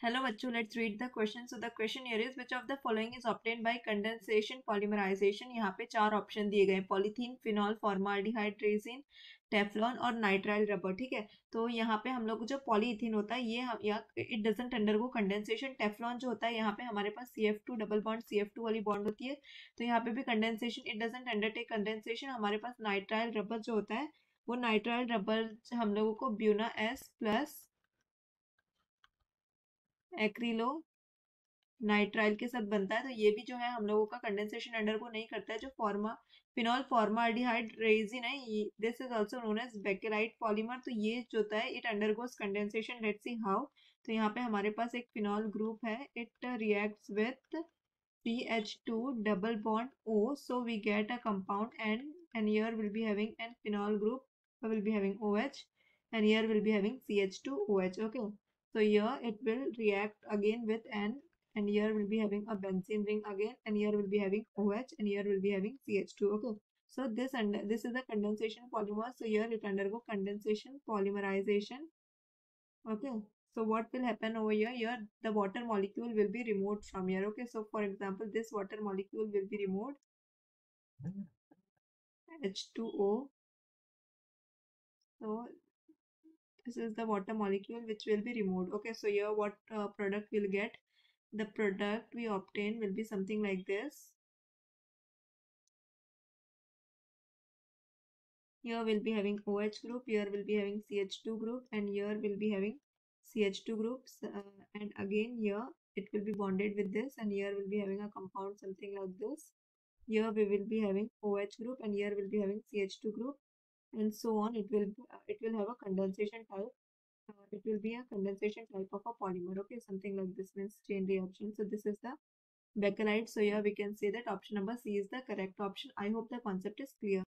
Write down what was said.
Hello बच्चों, let's read the question. So the question here is which of the following is obtained by condensation polymerization. यहाँ पे चार option दिए गए, polythene, phenol, formaldehyde resin, Teflon और nitrile rubber. ठीक है, तो यहाँ पे हम लोग जो पॉलीथीन होता है ये हम it doesn't undergo condensation. Teflon जो होता है यहाँ पे हमारे पास CF2 डबल बॉन्ड CF2 वाली बॉन्ड होती है, तो यहाँ पे भी condensation it doesn't undertake condensation. हमारे पास नाइट्राइल रबर जो होता है वो नाइट्राइल रबर हम लोगों को Buena S plus acrylo nitrile के साथ बनता है, तो ये भी जो है हम लोगों का कंडेंसेशन अंडरगो नहीं करता है. जो फिनॉल फॉर्माल्डिहाइड रेजिन है, this is also known as Bakelite polymer, तो ये जो होता है it undergoes condensation. Let's see how. तो यहाँ पे हमारे पास एक फिनॉल ग्रुप है, it reacts with CH2 double bond O, so we get a compound and here will be having an phenol group, will be having OH, and here will be having CH2OH. Okay, so here it will react again with N, and here will be having a benzene ring again, and here will be having OH, and here will be having CH2. Okay, so this is a condensation polymer, so here it undergo condensation polymerization. Okay, so what will happen over here? Here the water molecule will be removed from here. Okay, so for example this water molecule will be removed, H2O. So this is the water molecule which will be removed. Okay, so here what product we'll get? The product we obtain will be something like this. Here we'll be having OH group, here we'll be having CH2 group, and here we'll be having CH2 groups, and again here it will be bonded with this, and here we'll be having a compound something like this. Here we will be having OH group, and here we'll be having CH2 group, and so on. It will have a condensation type. It will be a condensation type of a polymer. Okay, something like this means chain reaction. So this is the Becquerite. So here we can say that option number C is the correct option. I hope the concept is clear.